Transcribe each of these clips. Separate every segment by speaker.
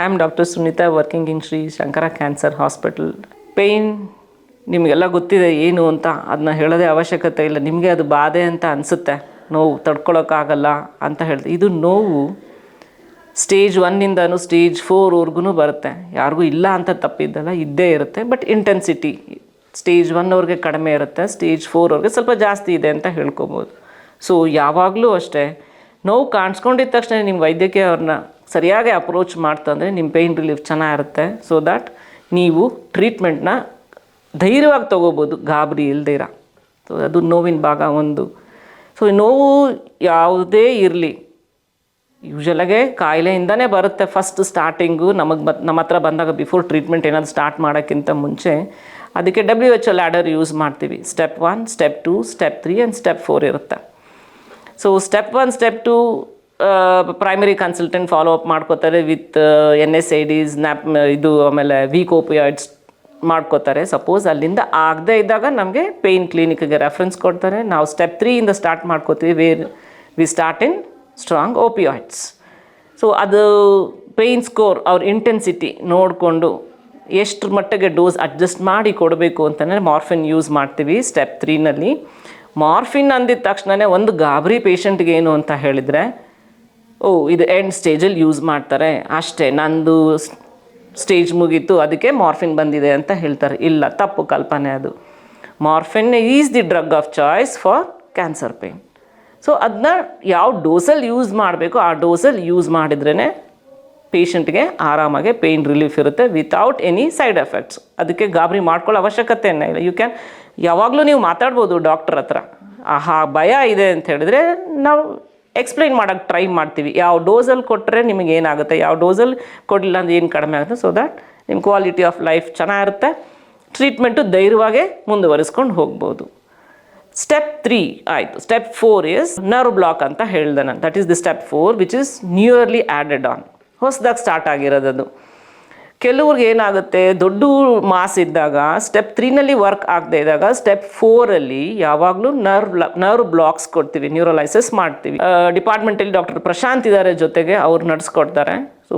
Speaker 1: I am doctor Sunita working in Shri Shankara cancer hospital. Pain ನಿಮಗೆಲ್ಲ ಗೊತ್ತಿದೆ ಏನು ಅಂತ, ಅದನ್ನ ಹೇಳೋದೇ ಅವಶ್ಯಕತೆ ಇಲ್ಲ. ನಿಮಗೆ ಅದು ಬಾಧೆ ಅಂತ ಅನಿಸುತ್ತೆ, ನೋವು ತಡ್ಕೊಳೋಕ್ಕಾಗಲ್ಲ ಅಂತ ಹೇಳ್ದೆ. ಇದು ನೋವು ಸ್ಟೇಜ್ 1 ಸ್ಟೇಜ್ 4 ಬರುತ್ತೆ. ಯಾರಿಗೂ ಇಲ್ಲ ಅಂತ ತಪ್ಪಿದ್ದಲ್ಲ, ಇದ್ದೇ ಇರುತ್ತೆ. ಬಟ್ ಇಂಟೆನ್ಸಿಟಿ ಸ್ಟೇಜ್ 1 ಕಡಿಮೆ ಇರುತ್ತೆ, ಸ್ಟೇಜ್ 4 ಸ್ವಲ್ಪ ಜಾಸ್ತಿ ಇದೆ ಅಂತ ಹೇಳ್ಕೊಬೋದು. ಸೊ ಯಾವಾಗಲೂ ಅಷ್ಟೇ, ನೋವು ಕಾಣಿಸ್ಕೊಂಡಿದ್ದ ತಕ್ಷಣ ನಿಮ್ಮ ವೈದ್ಯಕೀಯ ಅವ್ರನ್ನ ಸರಿಯಾಗಿ ಅಪ್ರೋಚ್ ಮಾಡ್ತಂದರೆ ನಿಮ್ಮ ಪೇಯ್ನ್ ರಿಲೀಫ್ ಚೆನ್ನಾಗಿರುತ್ತೆ. ಸೊ ದ್ಯಾಟ್ ನೀವು ಟ್ರೀಟ್ಮೆಂಟ್ನ ಧೈರ್ಯವಾಗಿ ತೊಗೋಬೋದು, ಗಾಬರಿ ಇಲ್ದಿರ. ಸೊ ಅದು ನೋವಿನ ಭಾಗ 1. ಸೊ ನೋವು ಯಾವುದೇ ಇರಲಿ, ಯೂಶಲಾಗೆ ಕಾಯಿಲೆಯಿಂದನೇ ಬರುತ್ತೆ. ಫಸ್ಟ್ ಸ್ಟಾರ್ಟಿಂಗು ನಮ್ಮ ಹತ್ರ ಬಂದಾಗ ಬಿಫೋರ್ ಟ್ರೀಟ್ಮೆಂಟ್ ಏನಾದರೂ ಸ್ಟಾರ್ಟ್ ಮಾಡೋಕ್ಕಿಂತ ಮುಂಚೆ ಅದಕ್ಕೆ WHO ಲ್ಯಾಡರ್ ಯೂಸ್ ಮಾಡ್ತೀವಿ. Step 1, step 2, step 3 and step 4 ಇರುತ್ತೆ. So step 1, step 2 primary consultant follow up ಮಾಡ್ಕೋತಾರೆ ವಿತ್ NSAIDs, ಆಮೇಲೆ ವೀಕ್ ಓಪಿಯಾಯ್ಡ್ಸ್ ಮಾಡ್ಕೋತಾರೆ. ಸಪೋಸ್ ಅಲ್ಲಿಂದ ಆಗದೇ ಇದ್ದಾಗ ನಮಗೆ ಪೇಯ್ನ್ ಕ್ಲಿನಿಕ್ಗೆ ರೆಫರೆನ್ಸ್ ಕೊಡ್ತಾರೆ. ನಾವು ಸ್ಟೆಪ್ 3 ಸ್ಟಾರ್ಟ್ ಮಾಡ್ಕೋತೀವಿ, where we start in strong opioids. So ಅದು ಪೇಯ್ನ್ ಸ್ಕೋರ್, ಅವ್ರ ಇಂಟೆನ್ಸಿಟಿ ನೋಡಿಕೊಂಡು ಎಷ್ಟು ಮಟ್ಟಿಗೆ ಡೋಸ್ ಅಡ್ಜಸ್ಟ್ ಮಾಡಿ ಕೊಡಬೇಕು ಅಂತಲೇ ಮಾರ್ಫಿನ್ ಯೂಸ್ ಮಾಡ್ತೀವಿ ಸ್ಟೆಪ್ 3. ಮಾರ್ಫಿನ್ ಅಂದಿದ ತಕ್ಷಣವೇ ಒಂದು ಗಾಬರಿ ಪೇಷಂಟ್ಗೆ ಏನು ಅಂತ ಹೇಳಿದರೆ, ಇದು ಎಂಡ್ ಸ್ಟೇಜಲ್ಲಿ ಯೂಸ್ ಮಾಡ್ತಾರೆ ಅಷ್ಟೇ, ನಂದು ಸ್ಟೇಜ್ ಮುಗೀತು ಅದಕ್ಕೆ ಮಾರ್ಫಿನ್ ಬಂದಿದೆ ಅಂತ ಹೇಳ್ತಾರೆ. ಇಲ್ಲ, ತಪ್ಪು ಕಲ್ಪನೆ ಅದು. Morphine is the drug of choice for cancer pain. So ಅದನ್ನ ಯಾವ ಡೋಸಲ್ಲಿ ಯೂಸ್ ಮಾಡಬೇಕು ಆ ಡೋಸಲ್ಲಿ ಯೂಸ್ ಮಾಡಿದ್ರೇ ಪೇಷಂಟ್ಗೆ ಆರಾಮಾಗೆ ಪೇಯ್ನ್ ರಿಲೀಫ್ ಇರುತ್ತೆ ವಿತೌಟ್ ಎನಿ ಸೈಡ್ ಎಫೆಕ್ಟ್ಸ್. ಅದಕ್ಕೆ ಗಾಬರಿ ಮಾಡ್ಕೊಳ್ಳೋ ಅವಶ್ಯಕತೆಯೇ ಇಲ್ಲ. ಯಾವಾಗಲೂ ನೀವು ಮಾತಾಡ್ಬೋದು ಡಾಕ್ಟರ್ ಹತ್ರ. ಭಯ ಇದೆ ಅಂತ ಹೇಳಿದ್ರೆ ನಾವು ಎಕ್ಸ್ಪ್ಲೈನ್ ಮಾಡೋಕ್ಕೆ ಟ್ರೈ ಮಾಡ್ತೀವಿ, ಯಾವ ಡೋಸಲ್ಲಿ ಕೊಟ್ಟರೆ ನಿಮಗೆ ಏನಾಗುತ್ತೆ, ಯಾವ ಡೋಸಲ್ಲಿ ಕೊಡಲಿಲ್ಲ ಅಂದರೆ ಏನು ಕಡಿಮೆ ಆಗುತ್ತೆ. ಸೊ ದ್ಯಾಟ್ ನಿಮ್ಮ ಕ್ವಾಲಿಟಿ ಆಫ್ ಲೈಫ್ ಚೆನ್ನಾಗಿರುತ್ತೆ, ಟ್ರೀಟ್ಮೆಂಟು ಧೈರ್ಯವಾಗೇ ಮುಂದುವರಿಸ್ಕೊಂಡು ಹೋಗ್ಬೋದು. ಸ್ಟೆಪ್ 3 ಆಯಿತು. ಸ್ಟೆಪ್ 4 ಈಸ್ ನರ್ವ್ ಬ್ಲಾಕ್ ಅಂತ ಹೇಳಿದೆ ನಾನು. That is the step 4 which is newly added on, ಹೊಸದಾಗಿ ಸ್ಟಾರ್ಟ್ ಆಗಿರೋದು. ಕೆಲವ್ರಿಗೆ ಏನಾಗುತ್ತೆ, ದೊಡ್ಡ ಮಾಸ್ ಇದ್ದಾಗ ಸ್ಟೆಪ್ 3 ವರ್ಕ್ ಆಗದೆ ಇದ್ದಾಗ ಸ್ಟೆಪ್ 4 ಯಾವಾಗಲೂ ನರ್ವ್ ಬ್ಲಾಕ್ಸ್ ಕೊಡ್ತೀವಿ, ನ್ಯೂರಲೈಸಿಸ್ ಮಾಡ್ತೀವಿ. ಡಿಪಾರ್ಟ್ಮೆಂಟಲ್ಲಿ ಡಾಕ್ಟರ್ ಪ್ರಶಾಂತ್ ಇದ್ದಾರೆ ಜೊತೆಗೆ, ಅವ್ರು ನಡೆಸ್ಕೊಡ್ತಾರೆ. ಸೊ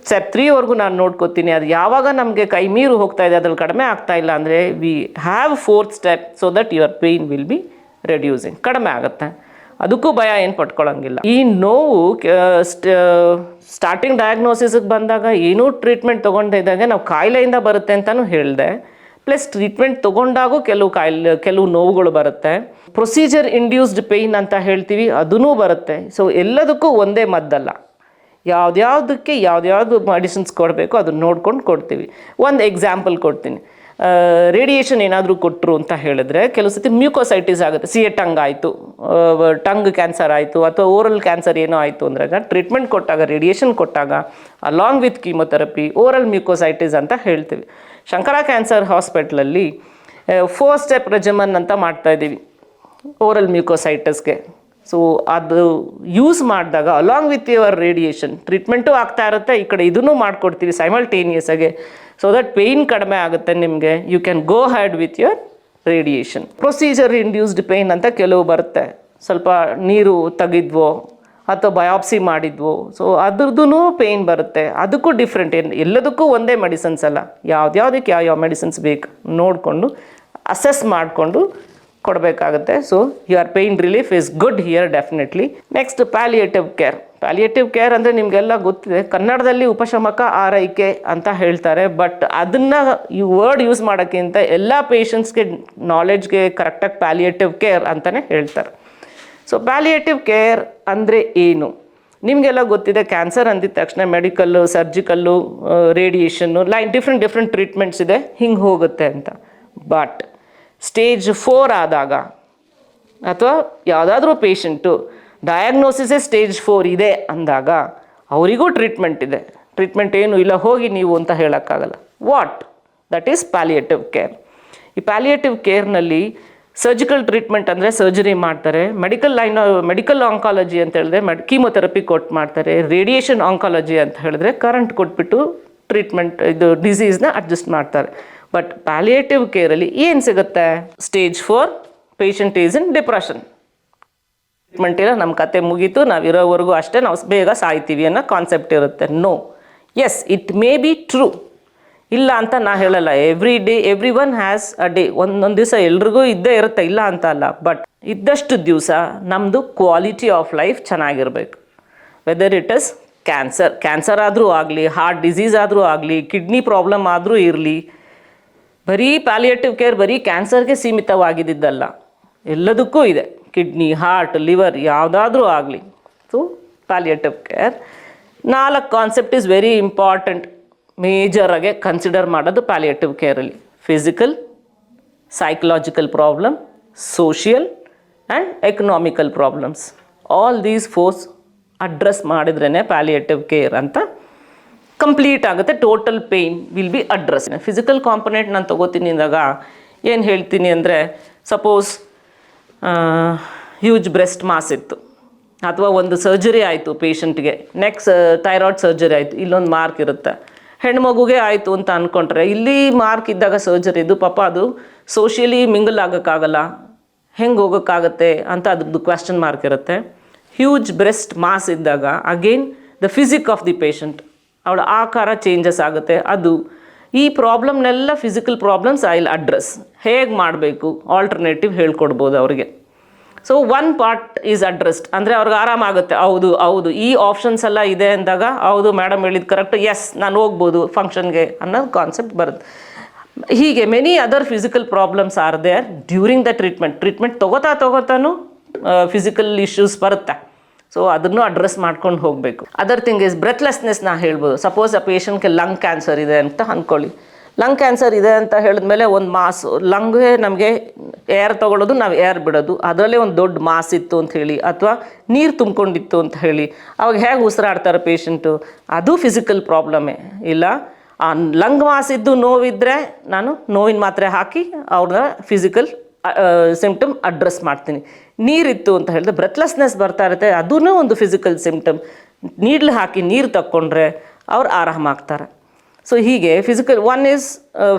Speaker 1: ಸ್ಟೆಪ್ 3 ನಾನು ನೋಡ್ಕೋತೀನಿ. ಅದು ಯಾವಾಗ ನಮಗೆ ಕೈ ಮೀರು ಹೋಗ್ತಾ ಇದೆ, ಅದ್ರಲ್ಲಿ ಕಡಿಮೆ ಆಗ್ತಾ ಇಲ್ಲ ಅಂದರೆ we have 4th step so that your pain will B reducing, ಕಡಿಮೆ ಆಗುತ್ತೆ. ಅದಕ್ಕೂ ಭಯ ಏನು ಪಟ್ಕೊಳ್ಳೋಂಗಿಲ್ಲ. ಈ ನೋವು ಸ್ಟಾರ್ಟಿಂಗ್ ಡಯಾಗ್ನೋಸಿಸ್ಗೆ ಬಂದಾಗ ಏನೂ ಟ್ರೀಟ್ಮೆಂಟ್ ತೊಗೊಂಡಿದ್ದಾಗ ನಾವು ಕಾಯಿಲೆಯಿಂದ ಬರುತ್ತೆ ಅಂತಲೂ ಹೇಳಿದೆ. ಪ್ಲಸ್ ಟ್ರೀಟ್ಮೆಂಟ್ ತೊಗೊಂಡಾಗೂ ಕೆಲವು ನೋವುಗಳು ಬರುತ್ತೆ. ಪ್ರೊಸೀಜರ್ ಇಂಡ್ಯೂಸ್ಡ್ ಪೇಯ್ನ್ ಅಂತ ಹೇಳ್ತೀವಿ, ಅದೂ ಬರುತ್ತೆ. ಸೊ ಎಲ್ಲದಕ್ಕೂ ಒಂದೇ ಮದ್ದಲ್ಲ, ಯಾವುದ್ಯಾವುದಕ್ಕೆ ಯಾವ್ದು ಮೆಡಿಸಿನ್ಸ್ ಕೊಡಬೇಕು ಅದನ್ನು ನೋಡ್ಕೊಂಡು ಕೊಡ್ತೀವಿ. ಒಂದು ಎಕ್ಸಾಂಪಲ್ ಕೊಡ್ತೀನಿ. ರೇಡಿಯೇಷನ್ ಏನಾದರೂ ಕೊಟ್ಟರು ಅಂತ ಹೇಳಿದ್ರೆ ಕೆಲವು ಸತಿ ಮ್ಯೂಕೋಸೈಟಿಸ್ ಆಗುತ್ತೆ. ಟಂಗ್ ಆಯಿತು, ಟಂಗ್ ಕ್ಯಾನ್ಸರ್ ಆಯಿತು, ಅಥವಾ ಓರಲ್ ಕ್ಯಾನ್ಸರ್ ಏನೋ ಆಯಿತು ಅಂದಾಗ ಟ್ರೀಟ್ಮೆಂಟ್ ಕೊಟ್ಟಾಗ, ರೇಡಿಯೇಷನ್ ಕೊಟ್ಟಾಗ ಅಲಾಂಗ್ ವಿತ್ ಕೀಮೊಥೆರಪಿ ಓರಲ್ ಮ್ಯೂಕೋಸೈಟಿಸ್ ಅಂತ ಹೇಳ್ತೀವಿ. ಶಂಕರ ಕ್ಯಾನ್ಸರ್ ಹಾಸ್ಪಿಟ್ಲಲ್ಲಿ 4 ಸ್ಟೆಪ್ ರೆಜಿಮನ್ ಅಂತ ಮಾಡ್ತಾಯಿದ್ದೀವಿ ಓರಲ್ ಮ್ಯೂಕೋಸೈಟಿಸ್ಗೆ. ಸೊ ಅದು ಯೂಸ್ ಮಾಡಿದಾಗ along with your radiation treatment ಆಗ್ತಾ ಇರುತ್ತೆ, ಈ ಕಡೆ ಇದನ್ನು ಮಾಡಿಕೊಡ್ತೀವಿ ಸೈಮಲ್ಟೇನಿಯಸ್ ಆಗಿ. ಸೊ ದಟ್ ಪೇಯ್ನ್ ಕಡಿಮೆ ಆಗುತ್ತೆ ನಿಮಗೆ. You can go ahead with your radiation. Procedure induced pain ಅಂತ ಕೆಲವು ಬರುತ್ತೆ, ಸ್ವಲ್ಪ ನೀರು ತೆಗಿದ್ವೋ ಅಥವಾ ಬಯಾಪ್ಸಿ ಮಾಡಿದ್ವೋ, ಸೊ ಅದ್ರದ್ದು ಪೇಯ್ನ್ ಬರುತ್ತೆ. ಅದಕ್ಕೂ ಡಿಫ್ರೆಂಟ್, ಎಲ್ಲದಕ್ಕೂ ಒಂದೇ ಮೆಡಿಸಿನ್ಸ್ ಅಲ್ಲ, ಯಾವುದಕ್ಕೆ ಯಾವ ಮೆಡಿಸಿನ್ಸ್ ಬೇಕು ನೋಡಿಕೊಂಡು ಅಸೆಸ್ ಮಾಡಿಕೊಂಡು ಕೊಡಬೇಕಾಗುತ್ತೆ. So your pain relief is good here definitely. Next palliative care. Palliative care ಅಂದರೆ ನಿಮಗೆಲ್ಲ ಗೊತ್ತಿದೆ, ಕನ್ನಡದಲ್ಲಿ ಉಪಶಮಕ ಆರೈಕೆ ಅಂತ ಹೇಳ್ತಾರೆ. ಬಟ್ ಅದನ್ನು ಈ ವರ್ಡ್ ಯೂಸ್ ಮಾಡೋಕ್ಕಿಂತ ಎಲ್ಲ ಪೇಷಂಟ್ಸ್ಗೆ ನಾಲೆಡ್ಜ್ಗೆ ಕರೆಕ್ಟಾಗಿ ಪ್ಯಾಲಿಯೇಟಿವ್ ಕೇರ್ ಅಂತಲೇ ಹೇಳ್ತಾರೆ. ಸೊ ಪ್ಯಾಲಿಯೇಟಿವ್ ಕೇರ್ ಅಂದರೆ ಏನು ನಿಮಗೆಲ್ಲ ಗೊತ್ತಿದೆ. ಕ್ಯಾನ್ಸರ್ ಅಂದಿದ ತಕ್ಷಣ ಮೆಡಿಕಲ್ಲು, ಸರ್ಜಿಕಲ್ಲು, ರೇಡಿಯೇಷನ್ನು, ಡಿಫ್ರೆಂಟ್ ಟ್ರೀಟ್ಮೆಂಟ್ಸ್ ಇದೆ, ಹಿಂಗೆ ಹೋಗುತ್ತೆ ಅಂತ. ಬಟ್ ಸ್ಟೇಜ್ 4 ಆದಾಗ ಅಥವಾ ಯಾವುದಾದ್ರೂ ಪೇಷಂಟು ಡಯಾಗ್ನೋಸಿಸೇ ಸ್ಟೇಜ್ 4 ಇದೆ ಅಂದಾಗ ಅವರಿಗೂ ಟ್ರೀಟ್ಮೆಂಟ್ ಇದೆ. ಟ್ರೀಟ್ಮೆಂಟ್ ಏನು ಇಲ್ಲ, ಹೋಗಿ ನೀವು ಅಂತ ಹೇಳೋಕ್ಕಾಗಲ್ಲ. That is palliative care. ಈ ಪ್ಯಾಲಿಯೇಟಿವ್ ಕೇರ್ನಲ್ಲಿ ಸರ್ಜಿಕಲ್ ಟ್ರೀಟ್ಮೆಂಟ್ ಅಂದರೆ ಸರ್ಜರಿ ಮಾಡ್ತಾರೆ, ಮೆಡಿಕಲ್ ಆಂಕಾಲಜಿ ಅಂತ ಹೇಳಿದ್ರೆ ಕೀಮೊಥೆರಪಿ ಕೊಟ್ಟು ಮಾಡ್ತಾರೆ, ರೇಡಿಯೇಷನ್ ಆಂಕಾಲಜಿ ಅಂತ ಹೇಳಿದ್ರೆ ಕರೆಂಟ್ ಕೊಟ್ಬಿಟ್ಟು ಟ್ರೀಟ್ಮೆಂಟ್ ಡಿಸೀಸ್ನ ಅಡ್ಜಸ್ಟ್ ಮಾಡ್ತಾರೆ. ಬಟ್ ಪ್ಯಾಲಿಯೇಟಿವ್ ಕೇರಲ್ಲಿ ಏನು ಸಿಗುತ್ತೆ, stage 4 patient is in depression, treatment ಇಲ್ಲ, ನಮ್ಮ ಕತೆ ಮುಗೀತು, ನಾವು ಇರೋವರೆಗೂ ಅಷ್ಟೇ, ನಾವು ಬೇಗ ಸಾಯ್ತೀವಿ ಅನ್ನೋ ಕಾನ್ಸೆಪ್ಟ್ ಇರುತ್ತೆ. No, yes, it may be true, ಇಲ್ಲ ಅಂತ ನಾ ಹೇಳಲ್ಲ. Every day every one has a day, ಒಂದೊಂದು ದಿವಸ ಎಲ್ರಿಗೂ ಇದ್ದೇ ಇರುತ್ತೆ, ಇಲ್ಲ ಅಂತ ಅಲ್ಲ. ಬಟ್ ಇದ್ದಷ್ಟು ದಿವಸ ನಮ್ಮದು ಕ್ವಾಲಿಟಿ ಆಫ್ ಲೈಫ್ ಚೆನ್ನಾಗಿರಬೇಕು. ವೆದರ್ ಇಟ್ ಇಸ್ ಕ್ಯಾನ್ಸರ್ ಆದರೂ ಆಗಲಿ, ಹಾರ್ಟ್ ಡಿಸೀಸ್ ಆದರೂ ಆಗಲಿ, ಕಿಡ್ನಿ ಪ್ರಾಬ್ಲಮ್ ಆದರೂ ಇರಲಿ, ಬರೀ ಪ್ಯಾಲಿಯೇಟಿವ್ ಕೇರ್ ಬರೀ ಕ್ಯಾನ್ಸರ್ಗೆ ಸೀಮಿತವಾಗಿದ್ದಲ್ಲ, ಎಲ್ಲದಕ್ಕೂ ಇದೆ. ಕಿಡ್ನಿ, ಹಾರ್ಟ್, ಲಿವರ್ ಯಾವುದಾದ್ರೂ ಆಗಲಿ. So palliative care 4 concept is very important, ಮೇಜರಾಗೆ ಕನ್ಸಿಡರ್ ಮಾಡೋದು ಪ್ಯಾಲಿಯೇಟಿವ್ ಕೇರಲ್ಲಿ. Physical, psychological problem, social and economical problems, all these 4 address ಮಾಡಿದ್ರೇ ಪ್ಯಾಲಿಯೇಟಿವ್ ಕೇರ್ ಅಂತ ಕಂಪ್ಲೀಟ್ ಆಗುತ್ತೆ. Total pain will be address. Physical component ನಾನು ತೊಗೋತೀನಿ ಅಂದಾಗ ಏನು ಹೇಳ್ತೀನಿ ಅಂದರೆ, ಸಪೋಸ್ ಹ್ಯೂಜ್ ಬ್ರೆಸ್ಟ್ ಮಾಸ್ ಇತ್ತು, ಅಥವಾ ಒಂದು ಸರ್ಜರಿ ಆಯಿತು ಪೇಷಂಟ್ಗೆ, ನೆಕ್ಸ್ಟ್ ಥೈರಾಯ್ಡ್ ಸರ್ಜರಿ ಆಯಿತು, ಇಲ್ಲೊಂದು ಮಾರ್ಕ್ ಇರುತ್ತೆ. ಹೆಣ್ಮಗುಗೆ ಆಯಿತು ಅಂತ ಅಂದ್ಕೊಂಡ್ರೆ, ಇಲ್ಲಿ ಮಾರ್ಕ್ ಇದ್ದಾಗ ಸರ್ಜರಿದು ಪಾಪ ಅದು ಸೋಷಿಯಲಿ ಮಿಂಗಲ್ ಆಗೋಕ್ಕಾಗಲ್ಲ, ಹೆಂಗೆ ಹೋಗೋಕ್ಕಾಗತ್ತೆ ಅಂತ ಅದ್ರದ್ದು ಕ್ವೆಶ್ಚನ್ ಮಾರ್ಕ್ ಇರುತ್ತೆ. ಹ್ಯೂಜ್ ಬ್ರೆಸ್ಟ್ ಮಾಸ್ ಇದ್ದಾಗ again the physique of the patient, ಅವಳ ಆಕಾರ ಚೇಂಜಸ್ ಆಗುತ್ತೆ. ಅದು ಈ ಪ್ರಾಬ್ಲಮ್ನೆಲ್ಲ physical problems I will address. ಹೇಗೆ ಮಾಡಬೇಕು, ಆಲ್ಟರ್ನೇಟಿವ್ ಹೇಳ್ಕೊಡ್ಬೋದು ಅವ್ರಿಗೆ. So one part is addressed ಅಂದರೆ ಅವ್ರಿಗೆ ಆರಾಮಾಗುತ್ತೆ. ಹೌದು ಈ ಆಪ್ಷನ್ಸ್ ಎಲ್ಲ ಇದೆ ಅಂದಾಗ, ಹೌದು ಮೇಡಮ್ ಹೇಳಿದ್ದು ಕರೆಕ್ಟ್, ಎಸ್ ನಾನು ಹೋಗ್ಬೋದು ಫಂಕ್ಷನ್ಗೆ ಅನ್ನೋದು ಕಾನ್ಸೆಪ್ಟ್ ಬರುತ್ತೆ. ಹೀಗೆ many other physical problems are there during the treatment ತೊಗೋತಾನು ಫಿಸಿಕಲ್ ಇಶ್ಯೂಸ್ ಬರುತ್ತೆ. ಸೊ ಅದನ್ನು ಅಡ್ರೆಸ್ ಮಾಡ್ಕೊಂಡು ಹೋಗಬೇಕು. Other thing is breathlessness. ನಾ ಹೇಳ್ಬೋದು, ಸಪೋಸ್ ಆ ಪೇಷಂಟ್ಗೆ ಲಂಗ್ ಕ್ಯಾನ್ಸರ್ ಇದೆ ಅಂತ ಅಂದ್ಕೊಳ್ಳಿ. ಲಂಗ್ ಕ್ಯಾನ್ಸರ್ ಇದೆ ಅಂತ ಹೇಳಿದ್ಮೇಲೆ ಒಂದು ಮಾಸ್, ಲಂಗ್ಗೆ ನಮಗೆ ಏರ್ ತೊಗೊಳ್ಳೋದು, ನಾವು ಏರ್ ಬಿಡೋದು, ಅದರಲ್ಲೇ ಒಂದು ದೊಡ್ಡ ಮಾಸ್ ಇತ್ತು ಅಂತ ಹೇಳಿ, ಅಥವಾ ನೀರು ತುಂಬಿಕೊಂಡಿತ್ತು ಅಂತ ಹೇಳಿ, ಅವಾಗ ಹೇಗೆ ಉಸಿರಾಡ್ತಾರೆ ಪೇಷಂಟು, ಅದು ಫಿಸಿಕಲ್ ಪ್ರಾಬ್ಲಮ್ಮೇ. ಇಲ್ಲ ಆ ಲಂಗ್ ಮಾಸ್ ಇದ್ದು ನೋವಿದ್ದರೆ ನಾನು ನೋವಿನ ಮಾತ್ರೆ ಹಾಕಿ ಅವ್ರನ್ನ ಫಿಸಿಕಲ್ ಸಿಂಪ್ಟಮ್ ಅಡ್ರೆಸ್ ಮಾಡ್ತೀನಿ. ನೀರಿತ್ತು ಅಂತ ಹೇಳಿದ್ರೆ ಬ್ರೆತ್ಲೆಸ್ನೆಸ್ ಬರ್ತಾ ಇರುತ್ತೆ, ಅದೂ ಒಂದು ಫಿಸಿಕಲ್ ಸಿಂಪ್ಟಮ್. ನೀಡ್ಲು ಹಾಕಿ ನೀರು ತಕ್ಕೊಂಡ್ರೆ ಅವ್ರು ಆರಾಮಾಗ್ತಾರೆ. ಸೊ ಹೀಗೆ ಒನ್ ಈಸ್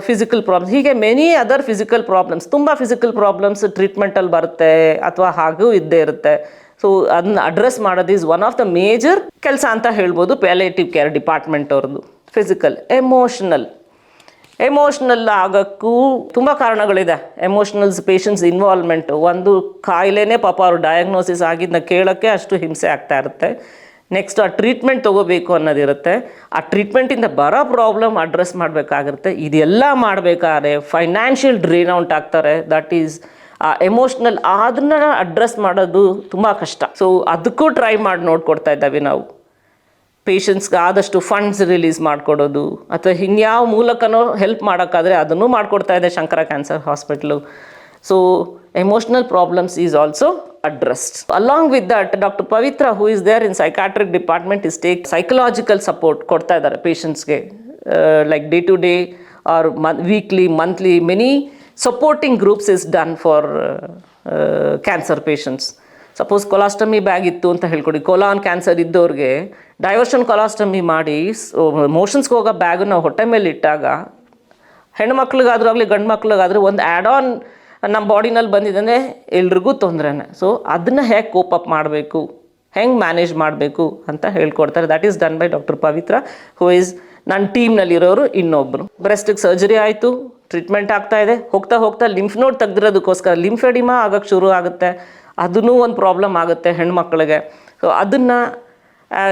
Speaker 1: ಫಿಸಿಕಲ್ ಪ್ರಾಬ್ಲಮ್ಸ್. ಹೀಗೆ ಮೆನಿ ಅದರ್ ಫಿಸಿಕಲ್ ಪ್ರಾಬ್ಲಮ್ಸ್, ತುಂಬ ಫಿಸಿಕಲ್ ಪ್ರಾಬ್ಲಮ್ಸ್ ಟ್ರೀಟ್ಮೆಂಟಲ್ಲಿ ಬರುತ್ತೆ, ಅಥವಾ ಹಾಗೂ ಇದ್ದೇ ಇರುತ್ತೆ. ಸೊ ಅದನ್ನ ಅಡ್ರೆಸ್ ಮಾಡೋದು is one of the major ಕೆಲಸ ಅಂತ ಹೇಳ್ಬೋದು ಪ್ಯಾಲಿಯೇಟಿವ್ ಕೇರ್ ಡಿಪಾರ್ಟ್ಮೆಂಟ್ ಅವ್ರದ್ದು. ಫಿಸಿಕಲ್, ಎಮೋಷ್ನಲ್ ಆಗೋಕ್ಕೂ ತುಂಬ ಕಾರಣಗಳಿದೆ. ಎಮೋಷ್ನಲ್ಸ್ ಪೇಷಂಟ್ಸ್ ಇನ್ವಾಲ್ವ್ಮೆಂಟು, ಒಂದು ಕಾಯಿಲೆನೇ ಪಾಪ ಅವ್ರು ಡಯಾಗ್ನೋಸಿಸ್ ಆಗಿದ್ದನ್ನ ಕೇಳೋಕ್ಕೆ ಅಷ್ಟು ಹಿಂಸೆ ಆಗ್ತಾ ಇರುತ್ತೆ. ನೆಕ್ಸ್ಟ್ ಆ ಟ್ರೀಟ್ಮೆಂಟ್ ತೊಗೋಬೇಕು ಅನ್ನೋದಿರುತ್ತೆ. ಆ ಟ್ರೀಟ್ಮೆಂಟಿಂದ ಬರೋ ಪ್ರಾಬ್ಲಮ್ ಅಡ್ರೆಸ್ ಮಾಡಬೇಕಾಗಿರುತ್ತೆ. ಇದೆಲ್ಲ ಮಾಡಬೇಕಾದ್ರೆ ಫೈನಾನ್ಷಿಯಲ್ ಡ್ರೈನ್ ಔಟ್ ಆಗ್ತಾರೆ. ದಟ್ ಈಸ್ ಆ ಎಮೋಷ್ನಲ್, ಅದನ್ನ ಅಡ್ರೆಸ್ ಮಾಡೋದು ತುಂಬ ಕಷ್ಟ. ಸೊ ಅದಕ್ಕೂ ಟ್ರೈ ಮಾಡಿ ನೋಡ್ಕೊಡ್ತಾ ಇದ್ದಾವೆ ನಾವು. ಪೇಷಂಟ್ಸ್ಗೆ ಆದಷ್ಟು ಫಂಡ್ಸ್ ರಿಲೀಸ್ ಮಾಡಿಕೊಡೋದು, ಅಥವಾ ಇನ್ಯಾವ ಮೂಲಕನೋ ಹೆಲ್ಪ್ ಮಾಡೋಕ್ಕಾದರೆ ಅದನ್ನು ಮಾಡಿಕೊಡ್ತಾ ಇದೆ Shankara cancer hospital. So emotional problems is also addressed. Along with that, Dr. Pavitra, who is there in psychiatric department, is take psychological support ಕೊಡ್ತಾ ಇದ್ದಾರೆ ಪೇಷಂಟ್ಸ್ಗೆ, like day to day or weekly, monthly, many supporting groups is done for cancer patients. Suppose colostomy bag ಇತ್ತು ಅಂತ ಹೇಳ್ಕೊಡಿ, colon cancer ಇದ್ದವ್ರಿಗೆ diversion colostomy ಮಾಡಿ ಮೋಷನ್ಸ್ಗೆ ಹೋಗೋ bag ನಾವು ಹೊಟ್ಟೆ ಮೇಲೆ ಇಟ್ಟಾಗ, ಹೆಣ್ಮಕ್ಳಿಗಾದ್ರೂ ಆಗಲಿ ಗಂಡು ಮಕ್ಳಿಗಾದ್ರೂ ಒಂದು ಆ್ಯಡ್ ಆನ್ ನಮ್ಮ ಬಾಡಿನಲ್ಲಿ ಬಂದಿದ್ದಂದರೆ ಎಲ್ರಿಗೂ ತೊಂದರೆನೇ. ಸೊ ಅದನ್ನು ಹೇಗೆ ಕೋಪ್ ಅಪ್ ಮಾಡಬೇಕು, ಹೆಂಗೆ ಮ್ಯಾನೇಜ್ ಮಾಡಬೇಕು ಅಂತ ಹೇಳ್ಕೊಡ್ತಾರೆ. That is done by doctor Pavitra, who is ನನ್ನ ಟೀಮ್ನಲ್ಲಿರೋರು ಇನ್ನೊಬ್ಬರು. ಬ್ರೆಸ್ಟಿಗೆ ಸರ್ಜರಿ ಆಯಿತು, ಟ್ರೀಟ್ಮೆಂಟ್ ಆಗ್ತಾ ಇದೆ. ಹೋಗ್ತಾ ಲಿಂಫ್ ನೋಡ್ ತೆಗೆದಿರೋದಕ್ಕೋಸ್ಕರ ಲಿಂಫೆಡಿಮಾ ಆಗೋಕ್ಕೆ ಶುರು ಆಗುತ್ತೆ. ಅದೂ ಒಂದು ಪ್ರಾಬ್ಲಮ್ ಆಗುತ್ತೆ ಹೆಣ್ಮಕ್ಳಿಗೆ. ಸೊ ಅದನ್ನು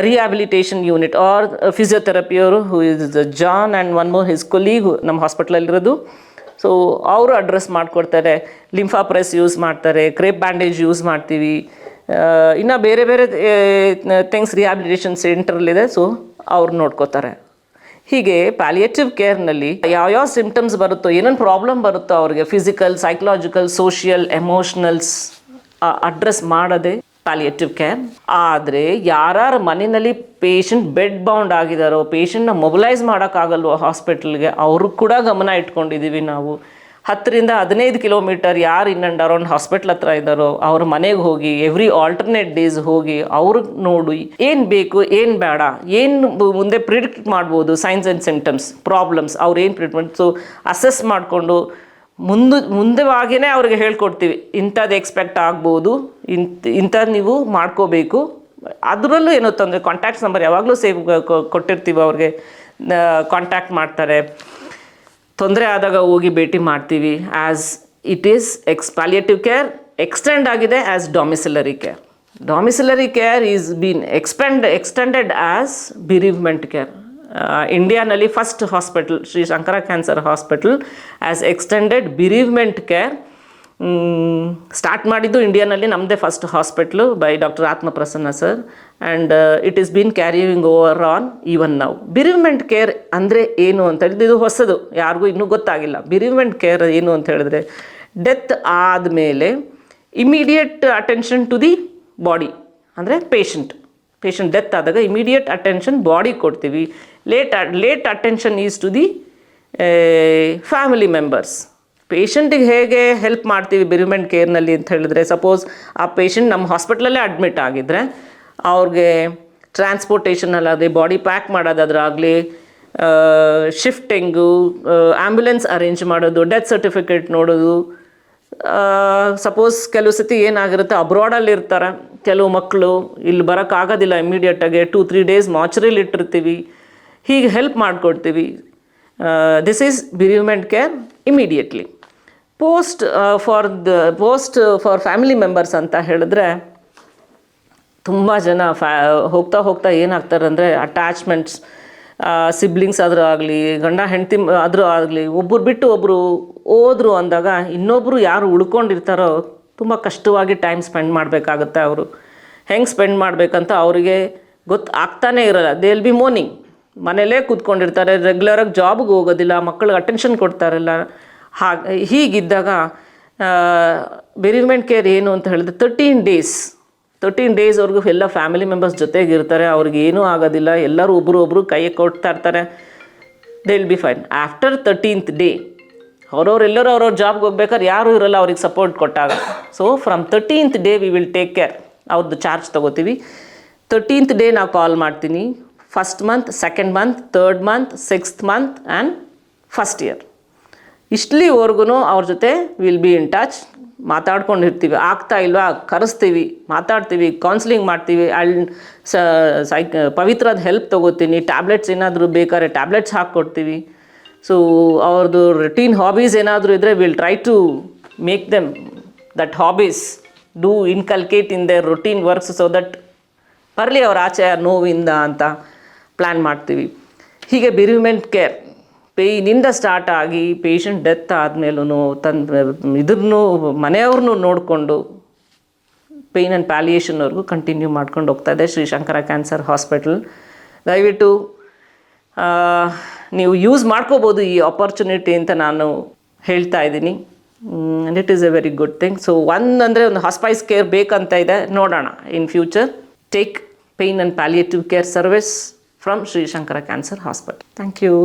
Speaker 1: ರಿಹ್ಯಾಬಿಲಿಟೇಷನ್ ಯೂನಿಟ್ ಆರ್ ಫಿಸಿಯೋಥೆರಪಿಯವರು, who is John and one more his colleague ನಮ್ಮ ಹಾಸ್ಪಿಟ್ಲಲ್ಲಿರೋದು. ಸೊ ಅವರು ಅಡ್ರೆಸ್ ಮಾಡಿಕೊಡ್ತಾರೆ. ಲಿಂಫಾ ಪ್ರೆಸ್ ಯೂಸ್ ಮಾಡ್ತಾರೆ, ಕ್ರೇಪ್ ಬ್ಯಾಂಡೇಜ್ ಯೂಸ್ ಮಾಡ್ತೀವಿ, ಇನ್ನು ಬೇರೆ ಥಿಂಗ್ಸ್ ರಿಹ್ಯಾಬಿಲಿಟೇಷನ್ ಸೆಂಟ್ರಲ್ಲಿದೆ. ಸೊ ಅವ್ರು ನೋಡ್ಕೋತಾರೆ. ಹೀಗೆ ಪ್ಯಾಲಿಯೇಟಿವ್ ಕೇರ್ನಲ್ಲಿ ಯಾವ್ಯಾವ ಸಿಂಪ್ಟಮ್ಸ್ ಬರುತ್ತೋ, ಏನೇನು ಪ್ರಾಬ್ಲಮ್ ಬರುತ್ತೋ ಅವ್ರಿಗೆ, ಫಿಸಿಕಲ್, ಸೈಕಲಾಜಿಕಲ್, ಸೋಷಿಯಲ್, ಎಮೋಷ್ನಲ್ಸ್ ಅಡ್ರೆಸ್ ಮಾಡೋದೇ ಪ್ಯಾಲಿಯೇಟಿವ್ ಕೇರ್. ಆದರೆ ಯಾರು ಮನೆಯಲ್ಲಿ ಪೇಷಂಟ್ ಬೆಡ್ ಬೌಂಡ್ ಆಗಿದ್ದಾರೋ, ಪೇಷಂಟ್ನ ಮೊಬಿಲೈಸ್ ಮಾಡೋಕ್ಕಾಗಲ್ವೋ ಹಾಸ್ಪಿಟಲ್ಗೆ, ಅವರು ಕೂಡ ಗಮನ ಇಟ್ಕೊಂಡಿದ್ದೀವಿ ನಾವು. 10-15 ಕಿಲೋಮೀಟರ್ ಯಾರು ಇನ್ ಆ್ಯಂಡ್ ಅರೌಂಡ್ ಹಾಸ್ಪಿಟ್ಲ್ ಹತ್ರ ಇದ್ದಾರೋ ಅವ್ರ ಮನೆಗೆ ಹೋಗಿ ಎವ್ರಿ ಆಲ್ಟರ್ನೇಟ್ ಡೇಸ್ ಹೋಗಿ ಅವ್ರಿಗೆ ನೋಡಿ ಏನು ಬೇಕು, ಏನು ಬೇಡ, ಏನು ಮುಂದೆ ಪ್ರಿಡಿಕ್ಟ್ ಮಾಡ್ಬೋದು, ಸೈನ್ಸ್ ಆ್ಯಂಡ್ ಸಿಂಪ್ಟಮ್ಸ್, ಪ್ರಾಬ್ಲಮ್ಸ್, ಅವ್ರು ಏನು ಟ್ರೀಟ್ಮೆಂಟ್, ಸೊ ಅಸೆಸ್ ಮಾಡಿಕೊಂಡು ಮುಂದೆವಾಗಿಯೇ ಅವ್ರಿಗೆ ಹೇಳ್ಕೊಡ್ತೀವಿ. ಇಂಥದ್ದು ಎಕ್ಸ್ಪೆಕ್ಟ್ ಆಗ್ಬೋದು, ಇಂಥದ್ದು ನೀವು ಮಾಡ್ಕೋಬೇಕು, ಅದರಲ್ಲೂ ಏನೋ ತೊಂದರೆ, ಕಾಂಟ್ಯಾಕ್ಟ್ಸ್ ನಂಬರ್ ಯಾವಾಗಲೂ ಸೇವ್ ಕೊಟ್ಟಿರ್ತೀವಿ, ಅವ್ರಿಗೆ ಕಾಂಟ್ಯಾಕ್ಟ್ ಮಾಡ್ತಾರೆ. ತೊಂದರೆ ಆದಾಗ ಹೋಗಿ ಭೇಟಿ ಮಾಡ್ತೀವಿ. As it is palliative care extend ಆಗಿದೆ as domiciliary care. Domiciliary care is been extended as bereavement care. ಇಂಡಿಯಾನಲ್ಲಿ first hospital Shri Shankara cancer hospital as extended bereavement care start ಮಾಡಿದ್ದು ಇಂಡಿಯಾನಲ್ಲಿ ನಮ್ಮದೇ first hospital by doctor Atmaprasanna sir. And it is been carrying over on even now. Bereavement care ಅಂದರೆ ಏನು ಅಂತ ಹೇಳಿದ್ರೆ, ಇದು ಹೊಸದು, ಯಾರಿಗೂ ಇನ್ನೂ ಗೊತ್ತಾಗಿಲ್ಲ. ಬಿರೀವ್ಮೆಂಟ್ ಕೇರ್ ಏನು ಅಂತ ಹೇಳಿದ್ರೆ, ಡೆತ್ ಆದಮೇಲೆ immediate attention to the body, ಅಂದರೆ ಪೇಷಂಟ್ ಡೆತ್ ಆದಾಗ ಇಮಿಡಿಯೇಟ್ ಅಟೆನ್ಷನ್ ಬಾಡಿ ಕೊಡ್ತೀವಿ. Late attention is to the family members. ಪೇಷಂಟಿಗೆ ಹೇಗೆ ಹೆಲ್ಪ್ ಮಾಡ್ತೀವಿ ಬಿರಿಮೆಂಟ್ ಕೇರ್ನಲ್ಲಿ ಅಂತ ಹೇಳಿದ್ರೆ, ಸಪೋಸ್ ಆ ಪೇಷಂಟ್ ನಮ್ಮ ಹಾಸ್ಪಿಟ್ಲಲ್ಲೇ ಅಡ್ಮಿಟ್ ಆಗಿದ್ದರೆ ಅವ್ರಿಗೆ ಟ್ರಾನ್ಸ್ಪೋರ್ಟೇಷನಲ್ಲಾಗಲಿ, ಬಾಡಿ ಪ್ಯಾಕ್ ಮಾಡೋದಾದ್ರಾಗಲಿ, ಶಿಫ್ಟಿಂಗು, ಆ್ಯಂಬುಲೆನ್ಸ್ ಅರೇಂಜ್ ಮಾಡೋದು, ಡೆತ್ ಸರ್ಟಿಫಿಕೇಟ್ ನೋಡೋದು. ಸಪೋಸ್ ಕೆಲವು ಸತಿ ಏನಾಗಿರುತ್ತೆ, ಅಬ್ರಾಡಲ್ಲಿ ಇರ್ತಾರೆ ಕೆಲವು ಮಕ್ಕಳು, ಇಲ್ಲಿ ಬರೋಕ್ಕಾಗೋದಿಲ್ಲ ಇಮ್ಮಿಡಿಯೇಟಾಗಿ, 2-3 ಡೇಸ್ ಮಾರ್ಚರಿಲಿ ಇಟ್ಟಿರ್ತೀವಿ, ಹೀಗೆ ಹೆಲ್ಪ್ ಮಾಡಿಕೊಡ್ತೀವಿ. This is bereavement care immediately. Post for family members ಅಂತ ಹೇಳಿದ್ರೆ, ತುಂಬ ಜನ ಹೋಗ್ತಾ ಏನಾಗ್ತಾರೆ ಅಂದರೆ, ಅಟ್ಯಾಚ್ಮೆಂಟ್ಸ್, ಸಿಬ್ಲಿಂಗ್ಸ್ ಆದರೂ ಆಗಲಿ, ಗಂಡ ಹೆಂಡತಿ ಆದರೂ ಆಗಲಿ, ಒಬ್ಬರು ಬಿಟ್ಟು ಒಬ್ಬರು ಹೋದ್ರು ಅಂದಾಗ ಇನ್ನೊಬ್ಬರು ಯಾರು ಉಳ್ಕೊಂಡಿರ್ತಾರೋ ತುಂಬ ಕಷ್ಟವಾಗಿ ಟೈಮ್ ಸ್ಪೆಂಡ್ ಮಾಡಬೇಕಾಗುತ್ತೆ. ಅವರು ಹೆಂಗೆ ಸ್ಪೆಂಡ್ ಮಾಡಬೇಕಂತ ಅವರಿಗೆ ಆಗ್ತಾನೇ ಇರೋಲ್ಲ. ದೇ ವಿಲ್ ಬಿ ಮೋರ್ನಿಂಗ್, ಮನೇಲೇ ಕೂತ್ಕೊಂಡಿರ್ತಾರೆ, ರೆಗ್ಯುಲರಾಗಿ ಜಾಬ್ಗೆ ಹೋಗೋದಿಲ್ಲ, ಮಕ್ಕಳಿಗೆ ಅಟೆನ್ಷನ್ ಕೊಡ್ತಾರಲ್ಲ. ಹೀಗಿದ್ದಾಗ ಬೆರಿವ್ಮೆಂಟ್ ಕೇರ್ ಏನು ಅಂತ ಹೇಳಿದ್ರೆ, 13 ಡೇಸ್ವರೆಗೂ ಎಲ್ಲ ಫ್ಯಾಮಿಲಿ ಮೆಂಬರ್ಸ್ ಜೊತೆಗಿರ್ತಾರೆ. ಅವ್ರಿಗೆ ಏನೂ ಆಗೋದಿಲ್ಲ, ಎಲ್ಲರೂ ಒಬ್ಬರು ಕೈ ಕೊಡ್ತಾ ಇರ್ತಾರೆ. They will be fine. After 13th day ಎಲ್ಲರೂ ಅವ್ರವ್ರ ಜಾಬ್ಗೆ ಹೋಗ್ಬೇಕಾದ್ರೆ ಯಾರೂ ಇರೋಲ್ಲ ಅವ್ರಿಗೆ ಸಪೋರ್ಟ್ ಕೊಟ್ಟಾಗ. So from 13th day we will take care, ಅವ್ರದ್ದು ಚಾರ್ಜ್ ತೊಗೋತೀವಿ. 13th ಡೇ ನಾವು ಕಾಲ್ ಮಾಡ್ತೀನಿ. 1st month, 2nd month, 3rd month, 6th month and 1st year. ಇಷ್ಟಲಿವರೆಗೂ ಅವ್ರ ಜೊತೆ ವಿಲ್ ಬಿ ಇನ್ ಟಚ್, ಮಾತಾಡ್ಕೊಂಡಿರ್ತೀವಿ. ಆಗ್ತಾ ಇಲ್ವಾ ಕರೆಸ್ತೀವಿ, ಮಾತಾಡ್ತೀವಿ, ಕೌನ್ಸಿಲಿಂಗ್ ಮಾಡ್ತೀವಿ. ಪವಿತ್ರದ ಹೆಲ್ಪ್ ತೊಗೋತೀನಿ. ಟ್ಯಾಬ್ಲೆಟ್ಸ್ ಏನಾದರೂ ಬೇಕಾದ್ರೆ ಟ್ಯಾಬ್ಲೆಟ್ಸ್ ಹಾಕ್ಕೊಡ್ತೀವಿ. ಸೊ ಅವ್ರದ್ದು ರುಟೀನ್ ಹಾಬೀಸ್ ಏನಾದರೂ ಇದ್ದರೆ will try to make them that hobbies do inculcate in their routine works, so that ಬರಲಿ ಅವ್ರ ಆಚೆ ನೋವಿಂದ ಅಂತ ಪ್ಲ್ಯಾನ್ ಮಾಡ್ತೀವಿ. ಹೀಗೆ ಬಿರಿವ್ಮೆಂಟ್ ಕೇರ್ ಪೇಯ್ನಿಂದ ಸ್ಟಾರ್ಟ್ ಆಗಿ ಪೇಷಂಟ್ ಡೆತ್ ಆದಮೇಲೂ ಇದನ್ನು ಮನೆಯವ್ರನ್ನೂ ನೋಡಿಕೊಂಡು ಪೇಯ್ನ್ ಆ್ಯಂಡ್ ಪ್ಯಾಲಿಯೇಷನ್ವರೆಗೂ ಕಂಟಿನ್ಯೂ ಮಾಡ್ಕೊಂಡು ಹೋಗ್ತಾಯಿದೆ ಶ್ರೀ ಶಂಕರ ಕ್ಯಾನ್ಸರ್ ಹಾಸ್ಪಿಟಲ್. ದಯವಿಟ್ಟು ನೀವು ಯೂಸ್ ಮಾಡ್ಕೋಬೋದು ಈ ಆಪರ್ಚುನಿಟಿ ಅಂತ ನಾನು ಹೇಳ್ತಾ ಇದ್ದೀನಿ. And it is A very good thing. So ಒಂದು ಹಾಸ್ಪೈಸ್ ಕೇರ್ ಬೇಕಂತ ಇದೆ, ನೋಡೋಣ in future. Take pain and palliative care service from Sri Shankara Cancer Hospital. Thank you.